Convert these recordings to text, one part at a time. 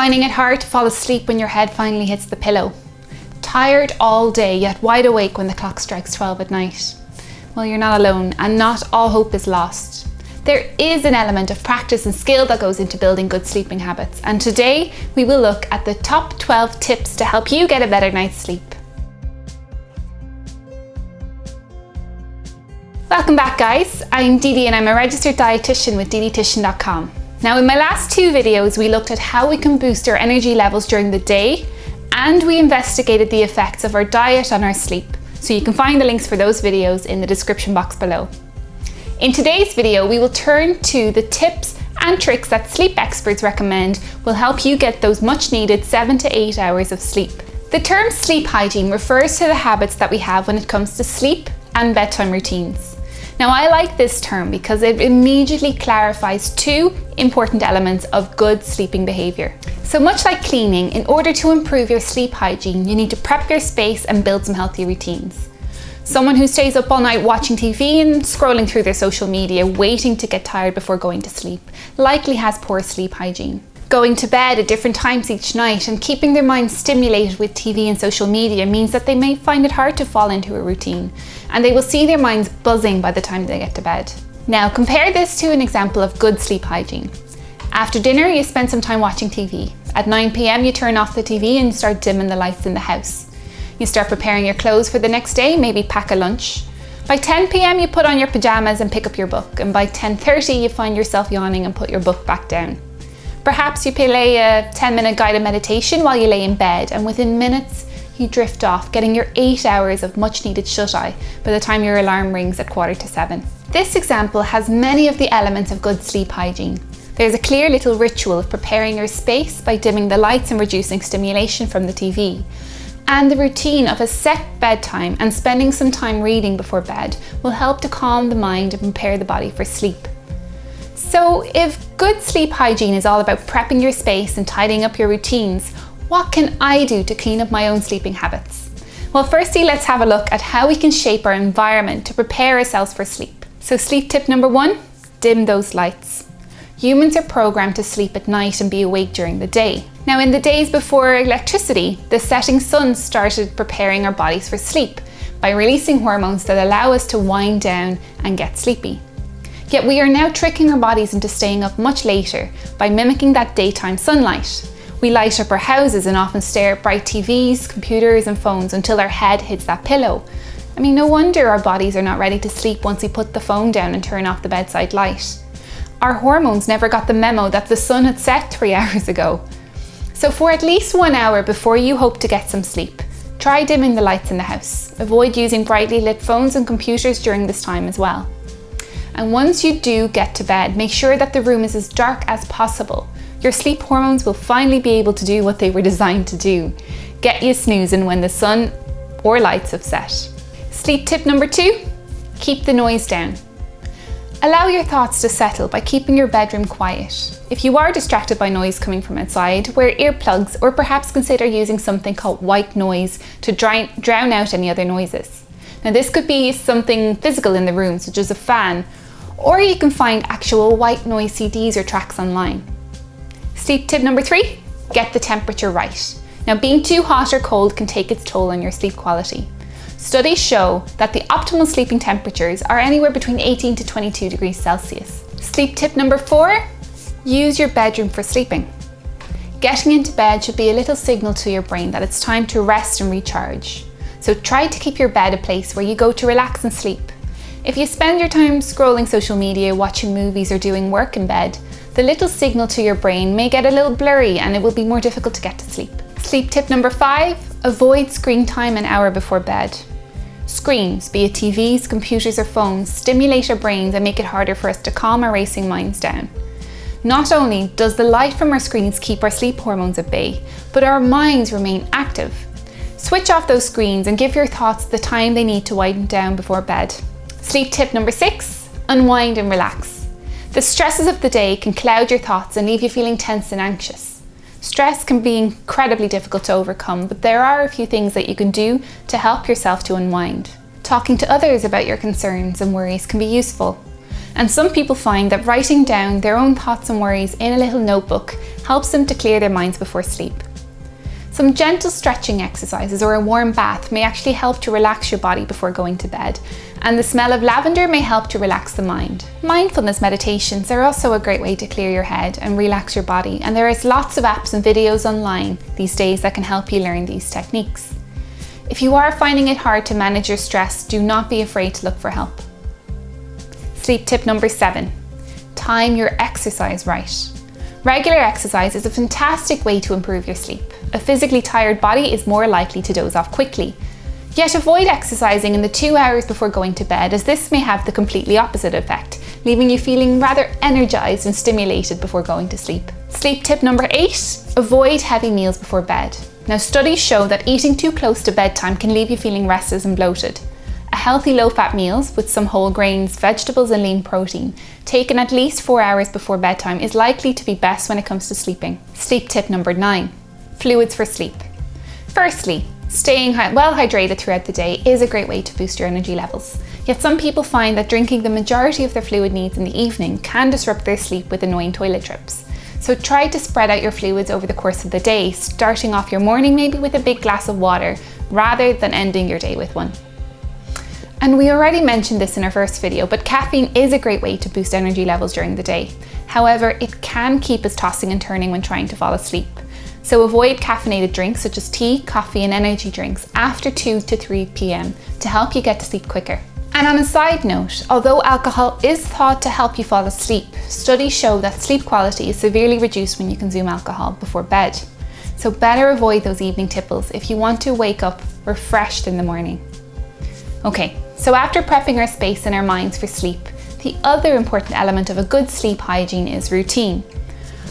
Finding it hard to fall asleep when your head finally hits the pillow? Tired all day yet wide awake when the clock strikes 12 at night? Well, you're not alone, and not all hope is lost. There is an element of practice and skill that goes into building good sleeping habits, and today we will look at the top 12 tips to help you get a better night's sleep. Welcome back, guys. I'm Didi and I'm a registered dietitian with Didititian.com. Now, in my last two videos we looked at how we can boost our energy levels during the day, and we investigated the effects of our diet on our sleep. So you can find the links for those videos in the description box below. In today's video, we will turn to the tips and tricks that sleep experts recommend will help you get those much needed 7 to 8 hours of sleep. The term sleep hygiene refers to the habits that we have when it comes to sleep and bedtime routines. Now, I like this term because it immediately clarifies two important elements of good sleeping behaviour. So much like cleaning, in order to improve your sleep hygiene, you need to prep your space and build some healthy routines. Someone who stays up all night watching TV and scrolling through their social media, waiting to get tired before going to sleep, likely has poor sleep hygiene. Going to bed at different times each night and keeping their minds stimulated with TV and social media means that they may find it hard to fall into a routine, and they will see their minds buzzing by the time they get to bed. Now, compare this to an example of good sleep hygiene. After dinner, you spend some time watching TV. At 9 p.m, you turn off the TV and start dimming the lights in the house. You start preparing your clothes for the next day, maybe pack a lunch. By 10 p.m, you put on your pajamas and pick up your book, and by 10:30 you find yourself yawning and put your book back down. Perhaps you play a 10-minute guided meditation while you lay in bed, and within minutes you drift off, getting your 8 hours of much needed shut-eye by the time your alarm rings at 6:45. This example has many of the elements of good sleep hygiene. There's a clear little ritual of preparing your space by dimming the lights and reducing stimulation from the TV. And the routine of a set bedtime and spending some time reading before bed will help to calm the mind and prepare the body for sleep. So if good sleep hygiene is all about prepping your space and tidying up your routines, what can I do to clean up my own sleeping habits? Well, firstly, let's have a look at how we can shape our environment to prepare ourselves for sleep. So sleep tip number 1, dim those lights. Humans are programmed to sleep at night and be awake during the day. Now, in the days before electricity, the setting sun started preparing our bodies for sleep by releasing hormones that allow us to wind down and get sleepy. Yet we are now tricking our bodies into staying up much later by mimicking that daytime sunlight. We light up our houses and often stare at bright TVs, computers and phones until our head hits that pillow. I mean, no wonder our bodies are not ready to sleep once we put the phone down and turn off the bedside light. Our hormones never got the memo that the sun had set 3 hours ago. So for at least 1 hour before you hope to get some sleep, try dimming the lights in the house. Avoid using brightly lit phones and computers during this time as well. And once you do get to bed, make sure that the room is as dark as possible. Your sleep hormones will finally be able to do what they were designed to do: get you snoozing when the sun or lights have set. Sleep tip number 2, keep the noise down. Allow your thoughts to settle by keeping your bedroom quiet. If you are distracted by noise coming from outside, wear earplugs or perhaps consider using something called white noise to drown out any other noises. Now, this could be something physical in the room, such as a fan, or you can find actual white noise CDs or tracks online. Sleep tip number 3, get the temperature right. Now, being too hot or cold can take its toll on your sleep quality. Studies show that the optimal sleeping temperatures are anywhere between 18 to 22 degrees Celsius. Sleep tip number 4, use your bedroom for sleeping. Getting into bed should be a little signal to your brain that it's time to rest and recharge. So try to keep your bed a place where you go to relax and sleep. If you spend your time scrolling social media, watching movies or doing work in bed, the little signal to your brain may get a little blurry and it will be more difficult to get to sleep. Sleep tip number 5, avoid screen time an hour before bed. Screens, be it TVs, computers or phones, stimulate our brains and make it harder for us to calm our racing minds down. Not only does the light from our screens keep our sleep hormones at bay, but our minds remain active. Switch off those screens and give your thoughts the time they need to wind down before bed. Sleep tip number 6, unwind and relax. The stresses of the day can cloud your thoughts and leave you feeling tense and anxious. Stress can be incredibly difficult to overcome, but there are a few things that you can do to help yourself to unwind. Talking to others about your concerns and worries can be useful. And some people find that writing down their own thoughts and worries in a little notebook helps them to clear their minds before sleep. Some gentle stretching exercises or a warm bath may actually help to relax your body before going to bed, and the smell of lavender may help to relax the mind. Mindfulness meditations are also a great way to clear your head and relax your body, and there is lots of apps and videos online these days that can help you learn these techniques. If you are finding it hard to manage your stress, do not be afraid to look for help. Sleep tip number 7, time your exercise right. Regular exercise is a fantastic way to improve your sleep. A physically tired body is more likely to doze off quickly. Yet avoid exercising in the 2 hours before going to bed, as this may have the completely opposite effect, leaving you feeling rather energized and stimulated before going to sleep. Sleep tip number 8, avoid heavy meals before bed. Now, studies show that eating too close to bedtime can leave you feeling restless and bloated. A healthy low-fat meals with some whole grains, vegetables and lean protein, taken at least 4 hours before bedtime, is likely to be best when it comes to sleeping. Sleep tip number 9, fluids for sleep. Firstly, staying well hydrated throughout the day is a great way to boost your energy levels. Yet some people find that drinking the majority of their fluid needs in the evening can disrupt their sleep with annoying toilet trips. So try to spread out your fluids over the course of the day, starting off your morning maybe with a big glass of water, rather than ending your day with one. And we already mentioned this in our first video, but caffeine is a great way to boost energy levels during the day. However, it can keep us tossing and turning when trying to fall asleep. So avoid caffeinated drinks such as tea, coffee and energy drinks after 2 to 3 p.m. to help you get to sleep quicker. And on a side note, although alcohol is thought to help you fall asleep, studies show that sleep quality is severely reduced when you consume alcohol before bed. So better avoid those evening tipples if you want to wake up refreshed in the morning. Okay, so after prepping our space and our minds for sleep, the other important element of a good sleep hygiene is routine.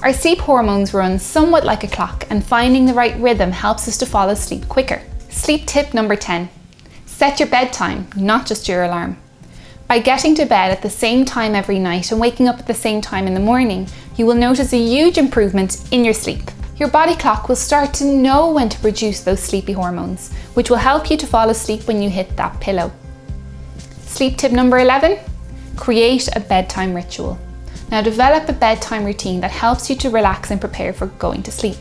Our sleep hormones run somewhat like a clock, and finding the right rhythm helps us to fall asleep quicker. Sleep tip number 10, set your bedtime, not just your alarm. By getting to bed at the same time every night and waking up at the same time in the morning, you will notice a huge improvement in your sleep. Your body clock will start to know when to produce those sleepy hormones, which will help you to fall asleep when you hit that pillow. Sleep tip number 11, create a bedtime ritual. Now, develop a bedtime routine that helps you to relax and prepare for going to sleep.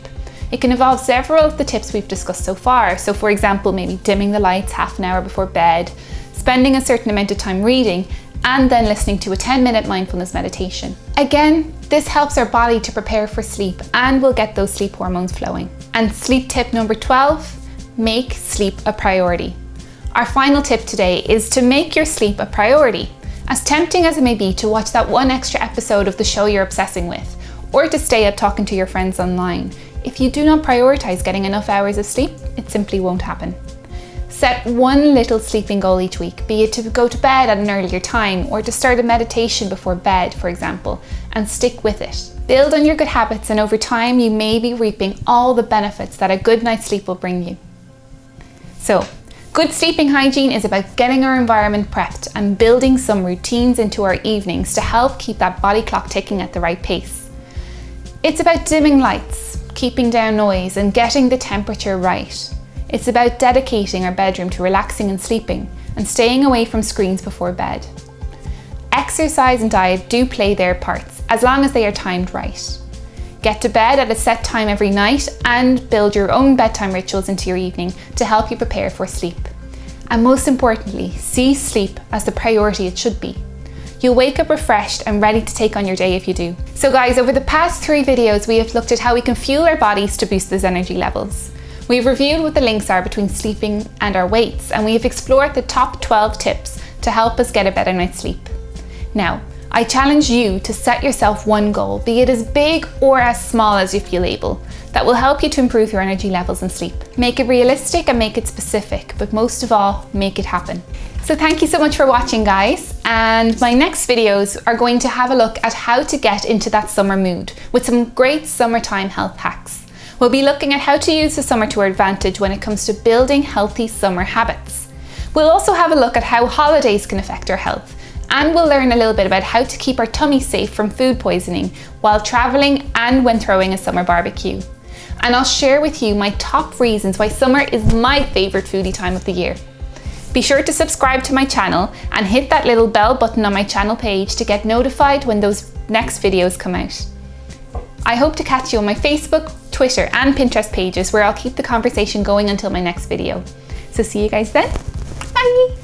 It can involve several of the tips we've discussed so far. So for example, maybe dimming the lights half an hour before bed, spending a certain amount of time reading, and then listening to a 10-minute mindfulness meditation. Again, this helps our body to prepare for sleep and will get those sleep hormones flowing. And sleep tip number 12, make sleep a priority. Our final tip today is to make your sleep a priority. As tempting as it may be to watch that one extra episode of the show you're obsessing with, or to stay up talking to your friends online, if you do not prioritize getting enough hours of sleep, it simply won't happen. Set one little sleeping goal each week, be it to go to bed at an earlier time or to start a meditation before bed, for example, and stick with it. Build on your good habits, and over time you may be reaping all the benefits that a good night's sleep will bring you. So, good sleeping hygiene is about getting our environment prepped and building some routines into our evenings to help keep that body clock ticking at the right pace. It's about dimming lights, keeping down noise, and getting the temperature right. It's about dedicating our bedroom to relaxing and sleeping, and staying away from screens before bed. Exercise and diet do play their parts, as long as they are timed right. Get to bed at a set time every night and build your own bedtime rituals into your evening to help you prepare for sleep. And most importantly, see sleep as the priority it should be. You'll wake up refreshed and ready to take on your day if you do. So guys, over the past 3 videos, we have looked at how we can fuel our bodies to boost those energy levels. We've reviewed what the links are between sleeping and our weights, and we have explored the top 12 tips to help us get a better night's sleep. Now, I challenge you to set yourself one goal, be it as big or as small as you feel able, that will help you to improve your energy levels and sleep. Make it realistic and make it specific, but most of all, make it happen. So thank you so much for watching, guys, and my next videos are going to have a look at how to get into that summer mood with some great summertime health hacks. We'll be looking at how to use the summer to our advantage when it comes to building healthy summer habits. We'll also have a look at how holidays can affect our health, and we'll learn a little bit about how to keep our tummy safe from food poisoning while traveling and when throwing a summer barbecue. And I'll share with you my top reasons why summer is my favorite foodie time of the year. Be sure to subscribe to my channel and hit that little bell button on my channel page to get notified when those next videos come out. I hope to catch you on my Facebook, Twitter and Pinterest pages where I'll keep the conversation going until my next video. So see you guys then. Bye!